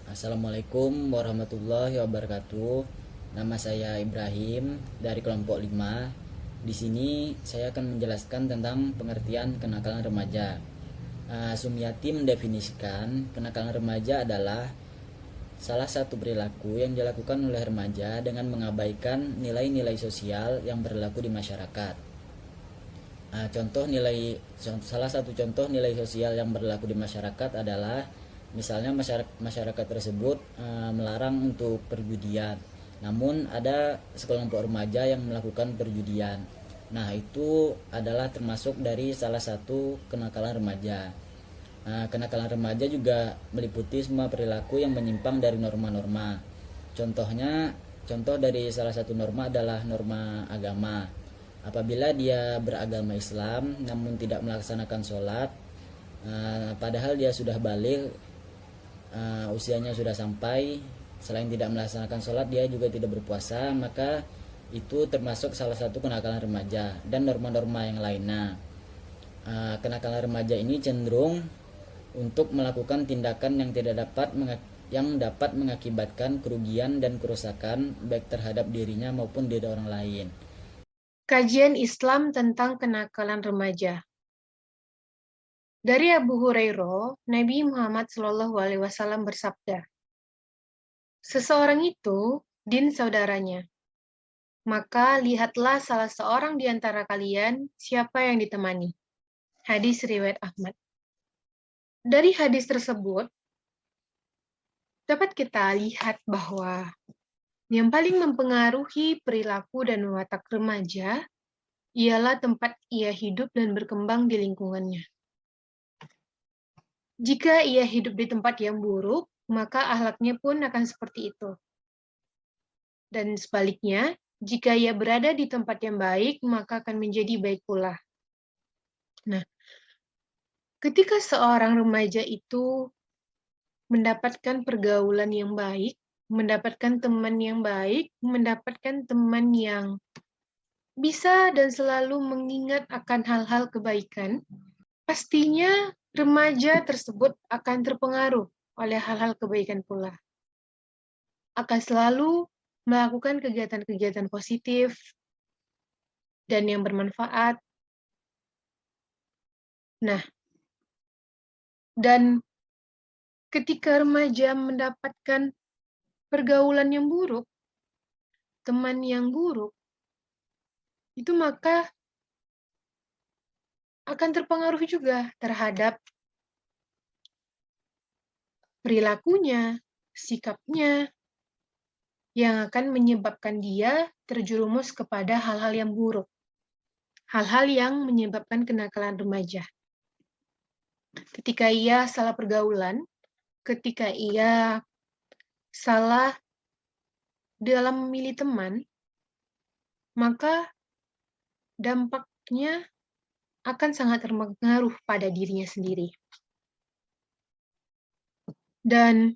Assalamualaikum warahmatullahi wabarakatuh. Nama saya Ibrahim dari kelompok 5. Di sini saya akan menjelaskan tentang pengertian kenakalan remaja. Sumyati mendefinisikan kenakalan remaja adalah salah satu perilaku yang dilakukan oleh remaja dengan mengabaikan nilai-nilai sosial yang berlaku di masyarakat. Salah satu contoh nilai sosial yang berlaku di masyarakat adalah misalnya masyarakat tersebut melarang untuk perjudian, namun ada sekelompok remaja yang melakukan perjudian. Nah, itu adalah termasuk dari salah satu kenakalan remaja. Kenakalan remaja juga meliputi semua perilaku yang menyimpang dari norma-norma. Contoh dari salah satu norma adalah norma agama. Apabila dia beragama Islam namun tidak melaksanakan sholat, padahal dia sudah balik, usianya sudah sampai, selain tidak melaksanakan sholat dia juga tidak berpuasa, maka itu termasuk salah satu kenakalan remaja. Dan norma-norma yang lainnya, kenakalan remaja ini cenderung untuk melakukan tindakan yang dapat mengakibatkan kerugian dan kerusakan baik terhadap dirinya maupun diri orang lain. Kajian Islam tentang kenakalan remaja. Dari Abu Hurairah, Nabi Muhammad SAW bersabda, "Seseorang itu din saudaranya. Maka lihatlah salah seorang di antara kalian siapa yang ditemani." Hadis riwayat Ahmad. Dari hadis tersebut, dapat kita lihat bahwa yang paling mempengaruhi perilaku dan watak remaja ialah tempat ia hidup dan berkembang di lingkungannya. Jika ia hidup di tempat yang buruk, maka akhlaknya pun akan seperti itu. Dan sebaliknya, jika ia berada di tempat yang baik, maka akan menjadi baik pula. Nah, ketika seorang remaja itu mendapatkan pergaulan yang baik, mendapatkan teman yang baik, mendapatkan teman yang bisa dan selalu mengingat akan hal-hal kebaikan, pastinya remaja tersebut akan terpengaruh oleh hal-hal kebaikan pula. Akan selalu melakukan kegiatan-kegiatan positif dan yang bermanfaat. Nah, dan ketika remaja mendapatkan pergaulan yang buruk, teman yang buruk, itu maka akan terpengaruh juga terhadap perilakunya, sikapnya, yang akan menyebabkan dia terjerumus kepada hal-hal yang buruk, hal-hal yang menyebabkan kenakalan remaja. Ketika ia salah pergaulan, ketika ia salah dalam memilih teman, maka dampaknya akan sangat terpengaruh pada dirinya sendiri. Dan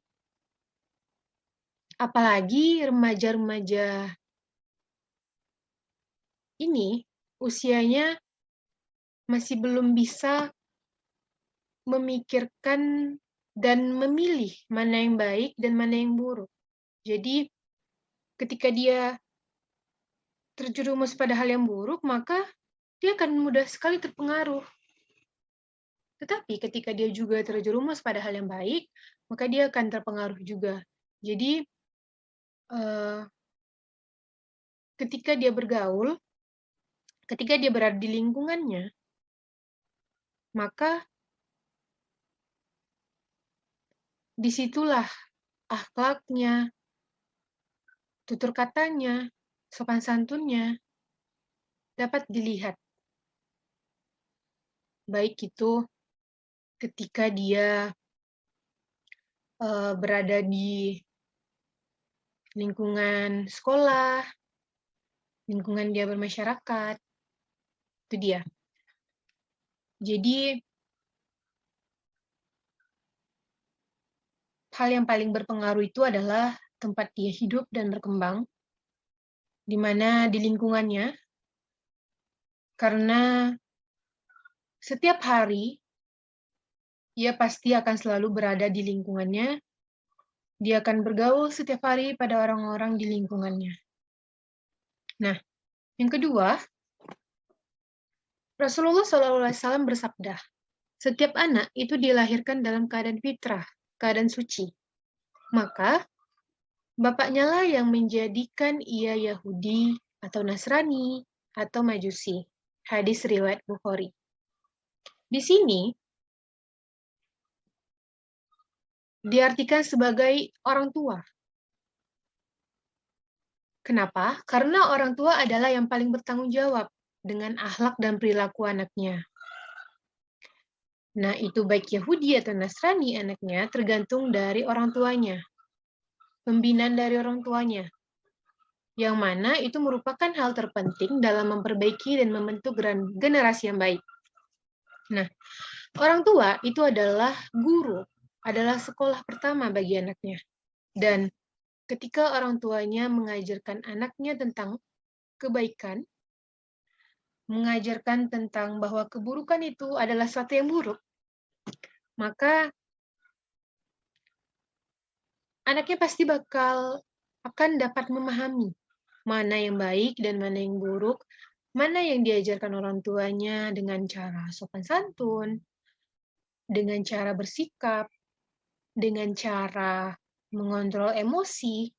apalagi remaja-remaja ini usianya masih belum bisa memikirkan dan memilih mana yang baik dan mana yang buruk. Jadi ketika dia terjerumus pada hal yang buruk, maka dia akan mudah sekali terpengaruh. Tetapi ketika dia juga terjerumus pada hal yang baik, maka dia akan terpengaruh juga. Jadi ketika dia bergaul, ketika dia berada di lingkungannya, maka disitulah akhlaknya, tutur katanya, sopan santunnya dapat dilihat. Baik itu ketika dia berada di lingkungan sekolah, lingkungan dia bermasyarakat, itu dia. Jadi hal yang paling berpengaruh itu adalah tempat dia hidup dan berkembang, di mana di lingkungannya, karena setiap hari ia pasti akan selalu berada di lingkungannya, Dia akan bergaul setiap hari pada orang-orang di lingkungannya. Nah, yang kedua, Rasulullah SAW bersabda, setiap anak itu dilahirkan dalam keadaan fitrah, keadaan suci. Maka, bapaknya lah yang menjadikan ia Yahudi atau Nasrani atau Majusi. Hadis riwayat Bukhari. Di sini diartikan sebagai orang tua. Kenapa? Karena orang tua adalah yang paling bertanggung jawab dengan akhlak dan perilaku anaknya. Nah, itu baik Yahudi atau Nasrani anaknya tergantung dari orang tuanya. Pembinaan dari orang tuanya. Yang mana itu merupakan hal terpenting dalam memperbaiki dan membentuk generasi yang baik. Nah, orang tua itu adalah guru, adalah sekolah pertama bagi anaknya. Dan ketika orang tuanya mengajarkan anaknya tentang kebaikan, mengajarkan tentang bahwa keburukan itu adalah sesuatu yang buruk, maka anaknya pasti akan dapat memahami mana yang baik dan mana yang buruk, mana yang diajarkan orang tuanya dengan cara sopan santun, dengan cara bersikap, dengan cara mengontrol emosi.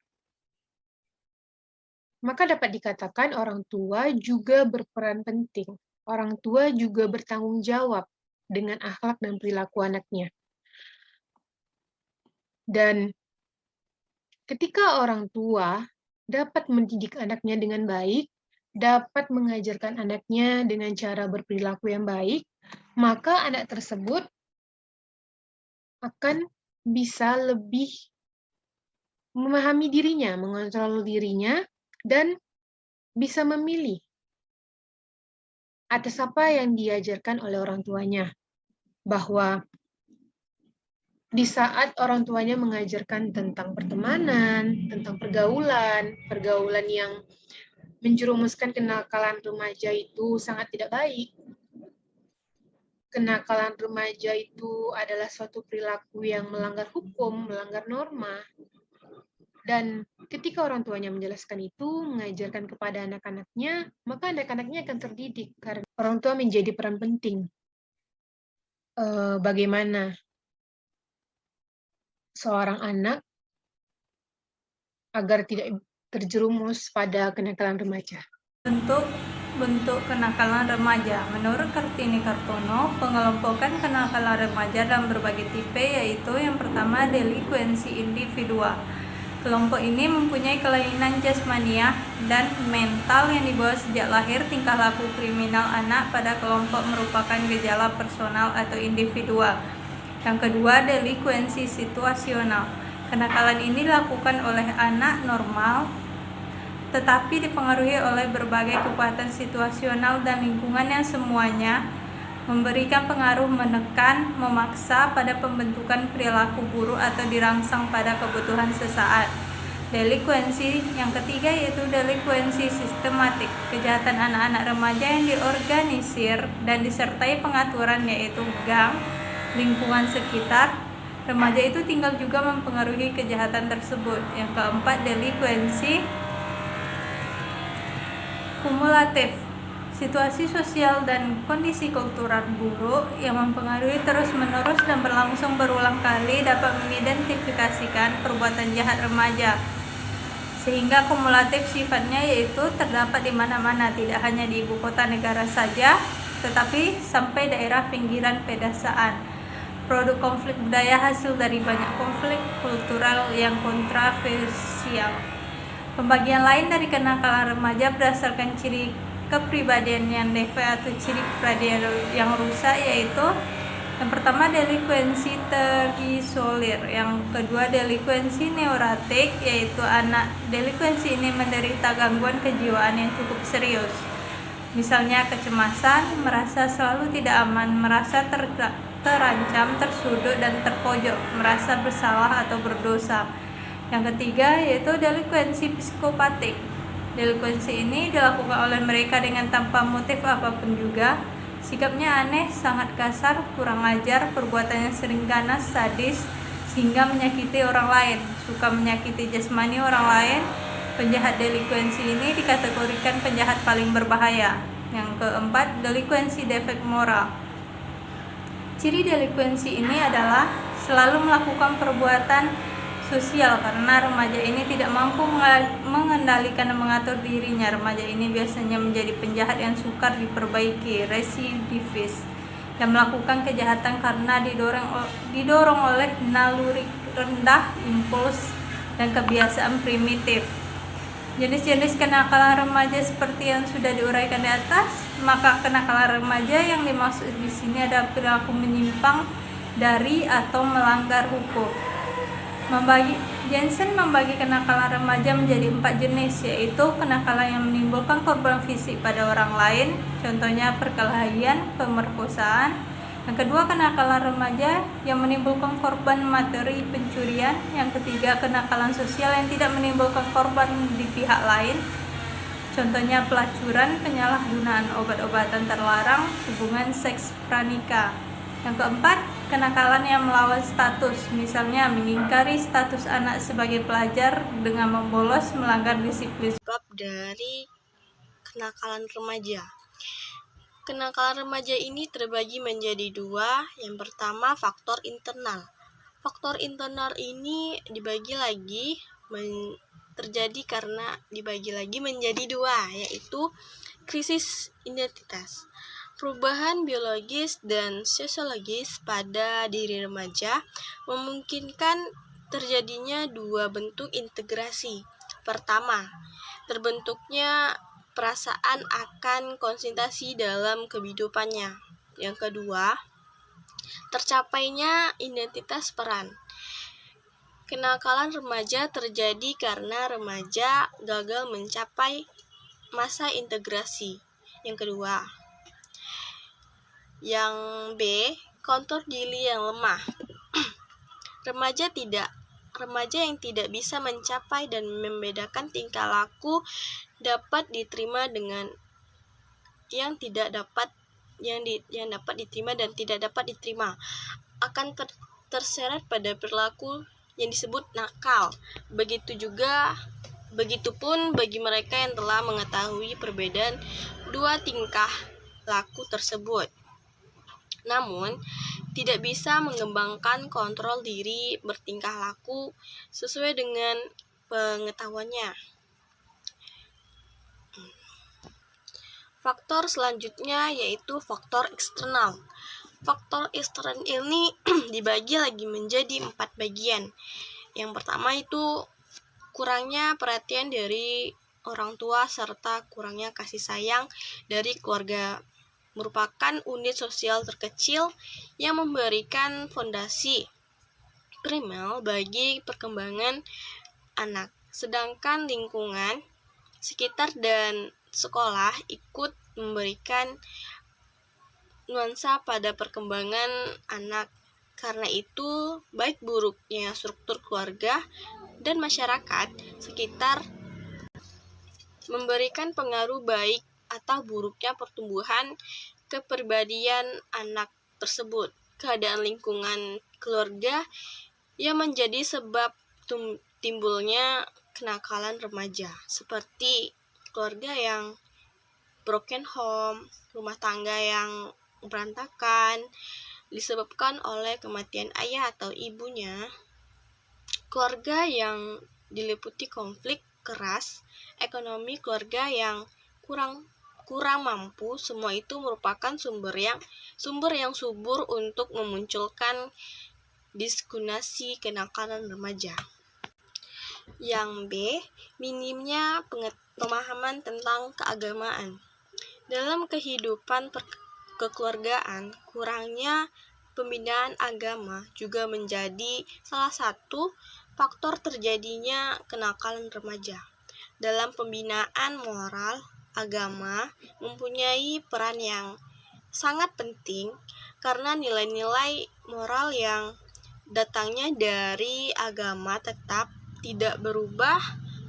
Maka dapat dikatakan orang tua juga berperan penting. Orang tua juga bertanggung jawab dengan akhlak dan perilaku anaknya. Dan ketika orang tua dapat mendidik anaknya dengan baik, dapat mengajarkan anaknya dengan cara berperilaku yang baik, maka anak tersebut akan bisa lebih memahami dirinya, mengontrol dirinya, dan bisa memilih atas apa yang diajarkan oleh orang tuanya. Bahwa di saat orang tuanya mengajarkan tentang pertemanan, tentang pergaulan yang menjerumuskan kenakalan remaja itu sangat tidak baik. Kenakalan remaja itu adalah suatu perilaku yang melanggar hukum, melanggar norma. Dan ketika orang tuanya menjelaskan itu, mengajarkan kepada anak-anaknya, maka anak-anaknya akan terdidik karena orang tua menjadi peran penting. Bagaimana seorang anak agar tidak terjerumus pada kenakalan remaja. Bentuk kenakalan remaja. Menurut Kartini Kartono, pengelompokan kenakalan remaja dalam berbagai tipe yaitu yang pertama delinkuensi individual. Kelompok ini mempunyai kelainan jasmaniah dan mental yang dibawa sejak lahir. Tingkah laku kriminal anak pada kelompok merupakan gejala personal atau individual. Yang kedua, delinkuensi situasional. Kenakalan ini dilakukan oleh anak normal, tetapi dipengaruhi oleh berbagai kekuatan situasional dan lingkungan yang semuanya memberikan pengaruh menekan, memaksa pada pembentukan perilaku buruk atau dirangsang pada kebutuhan sesaat. Delinkuensi yang ketiga yaitu delinkuensi sistematik, kejahatan anak-anak remaja yang diorganisir dan disertai pengaturan yaitu gang, lingkungan sekitar. Remaja itu tinggal juga mempengaruhi kejahatan tersebut. Yang keempat, delinkuensi kumulatif, situasi sosial dan kondisi kultural buruk yang mempengaruhi terus-menerus dan berlangsung berulang kali dapat mengidentifikasikan perbuatan jahat remaja. Sehingga kumulatif sifatnya yaitu terdapat di mana-mana, tidak hanya di ibu kota negara saja, tetapi sampai daerah pinggiran pedesaan. Produk konflik budaya hasil dari banyak konflik kultural yang kontroversial. Pembagian lain dari kenakalan remaja berdasarkan ciri kepribadian yang defek atau ciri kepribadian yang rusak yaitu yang pertama delinkuensi terisolir, yang kedua delinkuensi neurotik yaitu anak delinkuensi ini menderita gangguan kejiwaan yang cukup serius. Misalnya kecemasan, merasa selalu tidak aman, merasa terancam, tersudut dan terpojok, merasa bersalah atau berdosa. Yang ketiga yaitu delinkuensi psikopatik. Delinkuensi ini dilakukan oleh mereka dengan tanpa motif apapun juga. Sikapnya aneh, sangat kasar, kurang ajar, perbuatannya sering ganas, sadis, sehingga menyakiti orang lain, suka menyakiti jasmani orang lain. Penjahat delikuensi ini dikategorikan penjahat paling berbahaya. Yang keempat, delikuensi defek moral. Ciri delikuensi ini adalah selalu melakukan perbuatan sosial karena remaja ini tidak mampu mengendalikan dan mengatur dirinya. Remaja ini biasanya menjadi penjahat yang sukar diperbaiki, residivis, dan melakukan kejahatan karena didorong oleh naluri rendah, impuls, dan kebiasaan primitif. Jenis-jenis kenakalan remaja seperti yang sudah diuraikan di atas. Maka kenakalan remaja yang dimaksud di sini adalah perilaku menyimpang dari atau melanggar hukum. Jensen membagi kenakalan remaja menjadi 4 jenis, yaitu kenakalan yang menimbulkan korban fisik pada orang lain, contohnya perkelahian, pemerkosaan. Yang kedua, kenakalan remaja yang menimbulkan korban materi, pencurian. Yang ketiga, kenakalan sosial yang tidak menimbulkan korban di pihak lain, contohnya pelacuran, penyalahgunaan obat-obatan terlarang, hubungan seks pranikah. Yang keempat, kenakalan yang melawan status, misalnya mengingkari status anak sebagai pelajar dengan membolos, melanggar disiplin. Bab dari kenakalan remaja. Kenakalan remaja ini terbagi menjadi 2. Yang pertama, faktor internal. Faktor internal ini terjadi karena dibagi lagi menjadi 2, yaitu krisis identitas. Perubahan biologis dan sosiologis pada diri remaja memungkinkan terjadinya 2 bentuk integrasi. Pertama, terbentuknya perasaan akan konsentrasi dalam kehidupannya. Yang kedua, tercapainya identitas peran. Kenakalan remaja terjadi karena remaja gagal mencapai masa integrasi. Yang kedua. Yang B, kontur diri yang lemah. Remaja yang tidak bisa mencapai dan membedakan tingkah laku dapat diterima dengan yang dapat diterima dan tidak dapat diterima, akan terseret pada perilaku yang disebut nakal. Begitupun bagi mereka yang telah mengetahui perbedaan 2 tingkah laku tersebut, namun tidak bisa mengembangkan kontrol diri bertingkah laku sesuai dengan pengetahuannya. Faktor selanjutnya yaitu faktor eksternal. Faktor eksternal ini dibagi lagi menjadi 4 bagian. Yang pertama itu kurangnya perhatian dari orang tua serta kurangnya kasih sayang dari keluarga, merupakan unit sosial terkecil yang memberikan fondasi primer bagi perkembangan anak. Sedangkan lingkungan sekitar dan sekolah ikut memberikan nuansa pada perkembangan anak. Karena itu, baik buruknya struktur keluarga dan masyarakat sekitar memberikan pengaruh baik atau buruknya pertumbuhan kepribadian anak tersebut. Keadaan lingkungan keluarga yang menjadi sebab timbulnya kenakalan remaja, seperti keluarga yang broken home, rumah tangga yang berantakan disebabkan oleh kematian ayah atau ibunya, keluarga yang diliputi konflik keras, ekonomi keluarga yang kurang mampu. Semua itu merupakan sumber yang subur untuk memunculkan diskrimininasi kenakalan remaja. Yang B, minimnya pemahaman tentang keagamaan. Dalam kehidupan kekeluargaan, kurangnya pembinaan agama juga menjadi salah satu faktor terjadinya kenakalan remaja. Dalam pembinaan moral, agama mempunyai peran yang sangat penting karena nilai-nilai moral yang datangnya dari agama tetap tidak berubah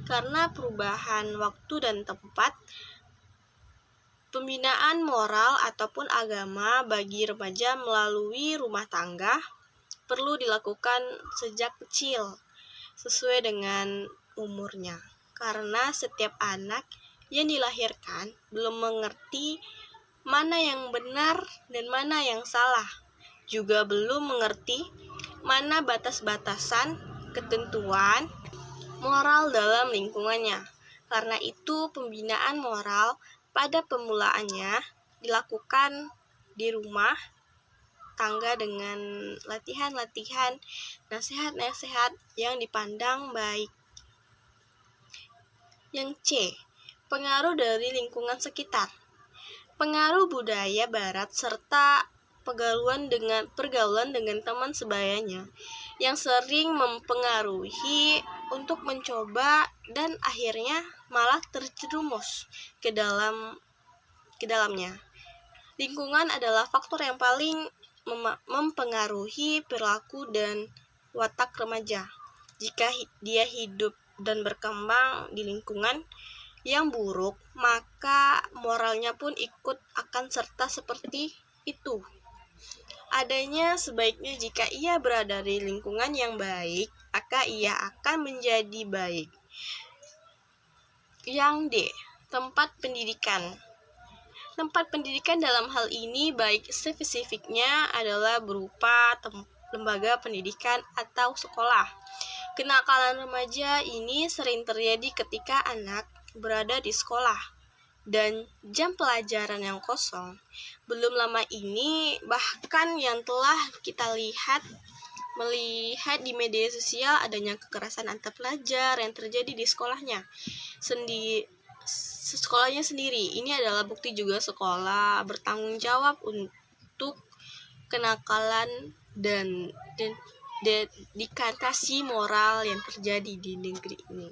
karena perubahan waktu dan tempat. Pembinaan moral ataupun agama bagi remaja melalui rumah tangga, perlu dilakukan sejak kecil, sesuai dengan umurnya. Karena setiap anak yang dilahirkan belum mengerti mana yang benar dan mana yang salah, juga belum mengerti mana batas-batasan ketentuan moral dalam lingkungannya. Karena itu, pembinaan moral pada permulaannya dilakukan di rumah tangga dengan latihan-latihan nasihat-nasihat yang dipandang baik. Yang C, pengaruh dari lingkungan sekitar. Pengaruh budaya barat serta pergaulan dengan teman sebayanya yang sering mempengaruhi untuk mencoba dan akhirnya malah terjerumus ke dalamnya. Lingkungan adalah faktor yang paling mempengaruhi perilaku dan watak remaja. Jika dia hidup dan berkembang di lingkungan yang buruk, maka moralnya pun ikut akan serta seperti itu. Adanya sebaiknya jika ia berada di lingkungan yang baik, maka ia akan menjadi baik. Yang D, tempat pendidikan. Tempat pendidikan dalam hal ini baik spesifiknya adalah berupa lembaga pendidikan atau sekolah. Kenakalan remaja ini sering terjadi ketika anak berada di sekolah dan jam pelajaran yang kosong. Belum lama ini bahkan yang telah kita melihat di media sosial adanya kekerasan antar pelajar yang terjadi di sekolahnya sendiri. Ini adalah bukti juga sekolah bertanggung jawab untuk kenakalan dan dedikasi moral yang terjadi di negeri ini.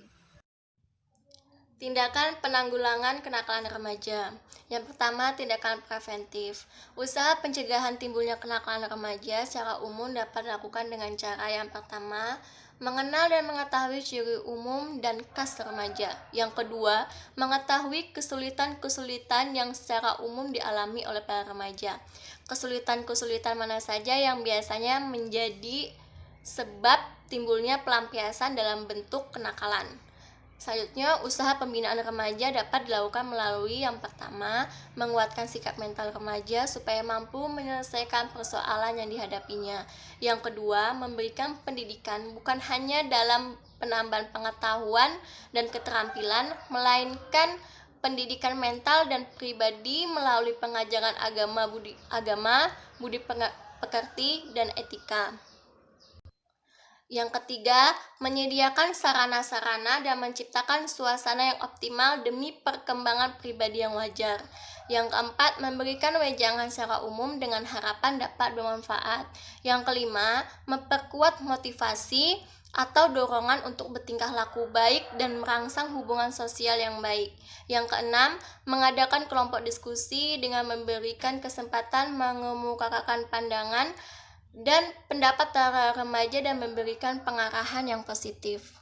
Tindakan penanggulangan kenakalan remaja. Yang pertama, tindakan preventif. Usaha pencegahan timbulnya kenakalan remaja secara umum dapat dilakukan dengan cara yang pertama, mengenal dan mengetahui ciri umum dan khas remaja. Yang kedua, mengetahui kesulitan-kesulitan yang secara umum dialami oleh para remaja. Kesulitan-kesulitan mana saja yang biasanya menjadi sebab timbulnya pelampiasan dalam bentuk kenakalan. Selanjutnya, usaha pembinaan remaja dapat dilakukan melalui yang pertama, menguatkan sikap mental remaja supaya mampu menyelesaikan persoalan yang dihadapinya. Yang kedua, memberikan pendidikan bukan hanya dalam penambahan pengetahuan dan keterampilan, melainkan pendidikan mental dan pribadi melalui pengajaran agama, budi pekerti, dan etika. Yang ketiga, menyediakan sarana-sarana dan menciptakan suasana yang optimal demi perkembangan pribadi yang wajar. Yang keempat, memberikan wejangan secara umum dengan harapan dapat bermanfaat. Yang kelima, memperkuat motivasi atau dorongan untuk bertingkah laku baik dan merangsang hubungan sosial yang baik. Yang keenam, mengadakan kelompok diskusi dengan memberikan kesempatan mengemukakan pandangan dan pendapat para remaja dan memberikan pengarahan yang positif.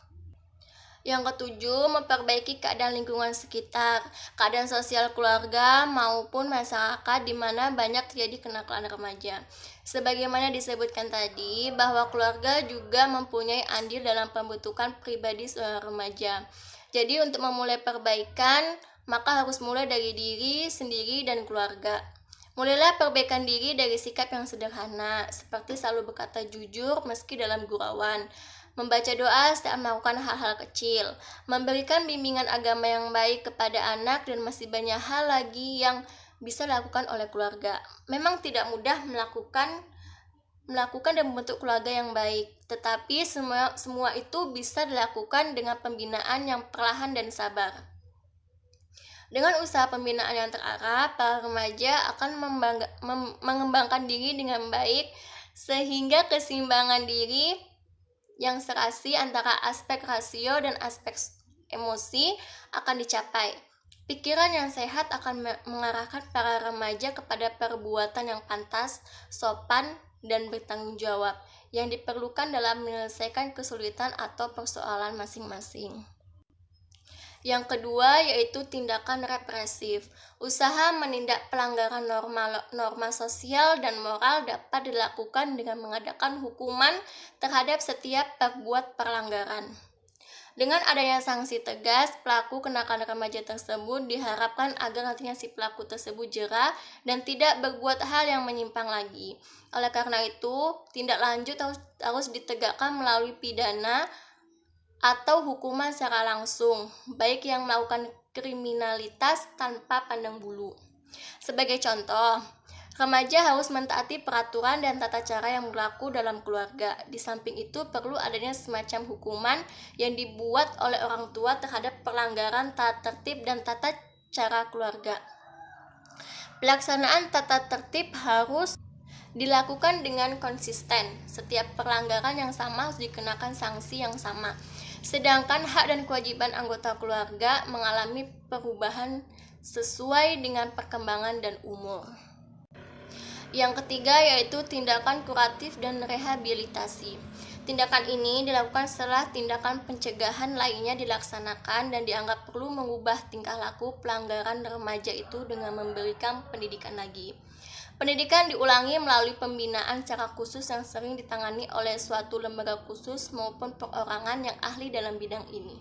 Yang ketujuh, memperbaiki keadaan lingkungan sekitar, keadaan sosial keluarga maupun masyarakat di mana banyak terjadi kenakalan remaja. Sebagaimana disebutkan tadi, bahwa keluarga juga mempunyai andil dalam pembentukan pribadi seorang remaja. Jadi untuk memulai perbaikan, maka harus mulai dari diri sendiri dan keluarga. Mulailah perbaikan diri dari sikap yang sederhana, seperti selalu berkata jujur meski dalam gurauan, membaca doa setiap melakukan hal-hal kecil, memberikan bimbingan agama yang baik kepada anak, dan masih banyak hal lagi yang bisa dilakukan oleh keluarga. Memang tidak mudah melakukan dan membentuk keluarga yang baik, tetapi semua itu bisa dilakukan dengan pembinaan yang perlahan dan sabar. Dengan usaha pembinaan yang terarah, para remaja akan mengembangkan diri dengan baik sehingga keseimbangan diri yang serasi antara aspek rasio dan aspek emosi akan dicapai. Pikiran yang sehat akan mengarahkan para remaja kepada perbuatan yang pantas, sopan, dan bertanggung jawab yang diperlukan dalam menyelesaikan kesulitan atau persoalan masing-masing. Yang kedua yaitu tindakan represif. Usaha menindak pelanggaran norma sosial dan moral dapat dilakukan dengan mengadakan hukuman terhadap setiap perbuat pelanggaran. Dengan adanya sanksi tegas, pelaku kenakalan remaja tersebut diharapkan agar nantinya si pelaku tersebut jera dan tidak berbuat hal yang menyimpang lagi. Oleh karena itu, tindak lanjut harus ditegakkan melalui pidana atau hukuman secara langsung, baik yang melakukan kriminalitas tanpa pandang bulu. Sebagai contoh, remaja harus mentaati peraturan dan tata cara yang berlaku dalam keluarga. Di samping itu, perlu adanya semacam hukuman yang dibuat oleh orang tua terhadap pelanggaran tata tertib dan tata cara keluarga. Pelaksanaan tata tertib harus dilakukan dengan konsisten. Setiap pelanggaran yang sama harus dikenakan sanksi yang sama. Sedangkan hak dan kewajiban anggota keluarga mengalami perubahan sesuai dengan perkembangan dan umur. Yang ketiga yaitu tindakan kuratif dan rehabilitasi. Tindakan ini dilakukan setelah tindakan pencegahan lainnya dilaksanakan dan dianggap perlu mengubah tingkah laku pelanggaran remaja itu dengan memberikan pendidikan lagi. Pendidikan diulangi melalui pembinaan secara khusus yang sering ditangani oleh suatu lembaga khusus maupun perorangan yang ahli dalam bidang ini.